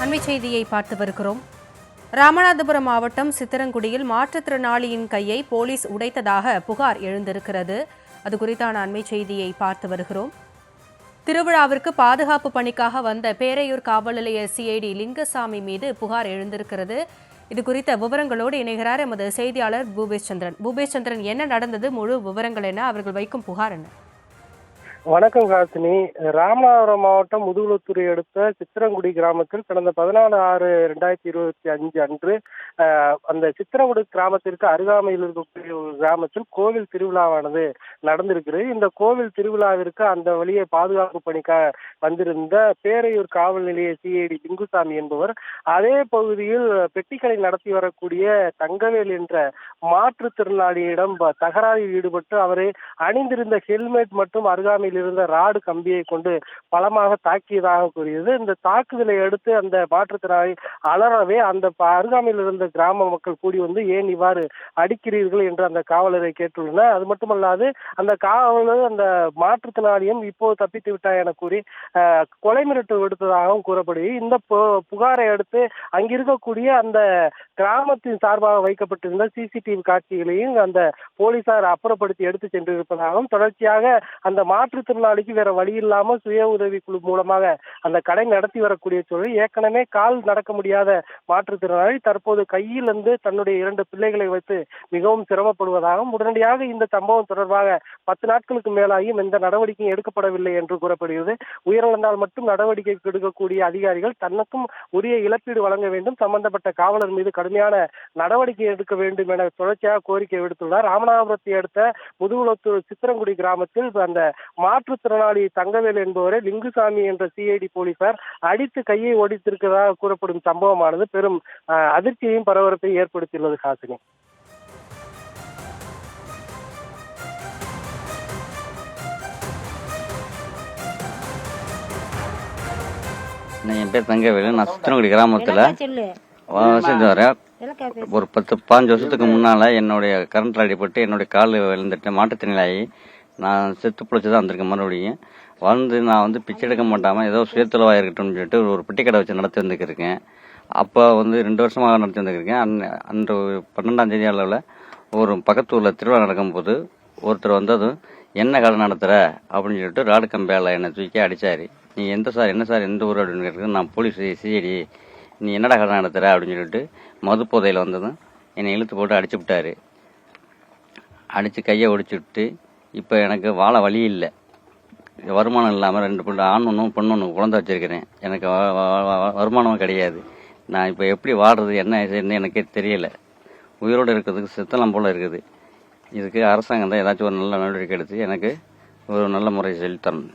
அண்மை செய்தியை பார்த்து வருகிறோம். ராமநாதபுரம் மாவட்டம் சித்திரங்குடியில் மாற்றுத்திறனாளியின் கையை போலீஸ் உடைத்ததாக புகார் எழுந்திருக்கிறது. அது குறித்தான அண்மை செய்தியை பார்த்து வருகிறோம். திருவிழாவிற்கு பாதுகாப்பு பணிக்காக வந்த பேரையூர் காவல் நிலைய சிஐடி லிங்கசாமி மீது புகார் எழுந்திருக்கிறது. இது குறித்த விவரங்களோடு இணைகிறார் எமது செய்தியாளர் பூபேஷ் சந்திரன். பூபேஷ் சந்திரன், என்ன நடந்தது? முழு விவரங்கள் என்ன? அவர்கள் வைக்கும் புகார் என்ன? வணக்கம் காசினி. ராமநாதபுரம் மாவட்டம் முதுகுளத்தூரை அடுத்த சித்திரங்குடி கிராமத்தில் கடந்த 14/6/2025 அன்று அந்த சித்திரங்குடி கிராமத்திற்கு அருகாமையில் இருக்கக்கூடிய ஒரு கிராமத்தில் கோவில் திருவிழாவானது நடந்திருக்கிறது. இந்த கோவில் திருவிழாவிற்கு அந்த வழியை பாதுகாப்பு பணிக்காக வந்திருந்த பேரையூர் காவல் நிலைய சிஐடி லிங்குசாமி என்பவர் அதே பகுதியில் பெட்டிக்கடை நடத்தி வரக்கூடிய தங்கவேல் என்ற மாற்றுத்திறனாளியிடம் தகராறில் ஈடுபட்டு அவரை அணிந்திருந்த ஹெல்மெட் மற்றும் அருகாமையில் இருந்த ராடு கம்பியை கொண்டு பலமாக தாக்கியதாக கூறியது. இந்த தாக்குதலை அடுத்து அந்த மாற்றுத்திறனாளி அலறவே அந்த அருகாமையில் இருந்த கிராம மக்கள் கூடி வந்து ஏன் இவ்வாறு அடிக்கிறீர்கள் என்று அந்த காவலரை கேட்டுள்ளனர். அது மட்டுமல்லாது அந்த காவலர் அந்த மாற்றுத்திறனாளியும் இப்போது தப்பித்து விட்டார் என கூறி கொலை மிரட்டல் விடுத்ததாகவும் கூறப்படுகிறது. இந்த புகாரை அடுத்து அங்கிருக்கக்கூடிய அந்த கிராமத்தின் சார்பாக வைக்கப்பட்டிருந்த சிசிடிவி காட்சிகளையும் அந்த போலீசார் அப்புறப்படுத்தி எடுத்து சென்றிருப்பதாகவும், தொடர்ச்சியாக அந்த மாற்றுத்திறனாளிக்கு வேற வழி இல்லாமல் சுய உதவி குழு மூலமாக அந்த கடை நடத்தி வரக்கூடிய சூழல். ஏற்கனவே கால் நடக்க முடியாத மாற்றுத்திறனாளி தற்போது கையில் இருந்து தன்னுடைய 2 பிள்ளைகளை வைத்து மிகவும் சிரமப்படுவதாகவும், உடனடியாக இந்த சம்பவம் தொடர்பாக 10 நாட்களுக்கு மேலாகியும் எந்த நடவடிக்கையும் எடுக்கப்படவில்லை என்று கூறப்படுகிறது. உயிரிழந்தால் மட்டும் நடவடிக்கை எடுக்கக்கூடிய அதிகாரிகள் தனக்கும் உரிய இழப்பீடு வழங்க வேண்டும், சம்பந்தப்பட்ட காவலர் மீது கடுமையான நடவடிக்கை எடுக்க வேண்டும் என தொடர்ச்சியாக கோரிக்கை விடுத்துள்ளார். ராமநாதபுரத்தை அடுத்த முதுகுளத்தூர் சித்திரங்குடி கிராமத்தில் அந்த மாற்றுத்திறனாளி தங்கவேல் என்பவரை லிங்குசாமி என்ற சிஐடி போலீசார் அடித்து கையை ஒடித்திருக்கிறதாக கூறப்படும் சம்பவமானது பெரும் அதிர்ச்சியையும் பரபரப்பையும் ஏற்படுத்தியுள்ளது. ஹாசினி, என் பேர் தங்கவேலு. நான் சித்திரங்குடி கிராமத்தில் வசித்து வரேன். ஒரு 10-15 வருஷத்துக்கு முன்னால் என்னுடைய கரண்ட் அடிப்பட்டு என்னுடைய கால் விழுந்துட்டு மாற்றுத்திறனாளி நான் செத்து பிழைச்சி தான் வந்திருக்கேன். மறுபடியும் நான் பிச்சை எடுக்க மாட்டாமல் ஏதோ சுயத்தொழிலாக இருக்கட்டும்னு சொல்லிட்டு ஒரு பெட்டி கடை வச்சு நடத்தி வந்துருக்கேன். அப்போ 2 வருஷமாக நடத்தி வந்துருக்கேன். அன்று 12ஆம் தேதி அளவில் ஒரு பக்கத்தூரில் திருவிழா நடக்கும்போது ஒருத்தர் வந்ததும் என்ன கடை நடத்துகிற அப்படின்னு சொல்லிட்டு ராடு கம்பியால் என்னை தூக்கி அடித்தார். நீ என்ன சார் எந்த ஊர் அப்படின்னு கேட்குறது. நான் போலீஸ் சிஐடி. நீ என்னடா கடை நடத்துகிற அப்படின்னு சொல்லிட்டு மது போதையில் வந்ததும் என்னை இழுத்து போட்டு அடிச்சு விட்டாரு. அடித்து கையை ஒடிச்சு விட்டு இப்போ எனக்கு வாழ வழி இல்லை, வருமானம் இல்லாமல் 2 பிள்ளை, ஆண் ஒன்றும் பொண்ணு ஒன்று குழந்தை வச்சுருக்கிறேன். எனக்கு வருமானமும் கிடையாது. நான் இப்போ எப்படி வாடுறது என்ன செய்யணும்னு எனக்கே தெரியலை. உயிரோடு இருக்கிறதுக்கு சித்தலாம் போல் இருக்குது. இதுக்கு அரசாங்கம் தான் ஏதாச்சும் ஒரு நல்ல நடவடிக்கை எடுத்து எனக்கு ஒரு நல்ல முறையை சொல்லித்தரணும்.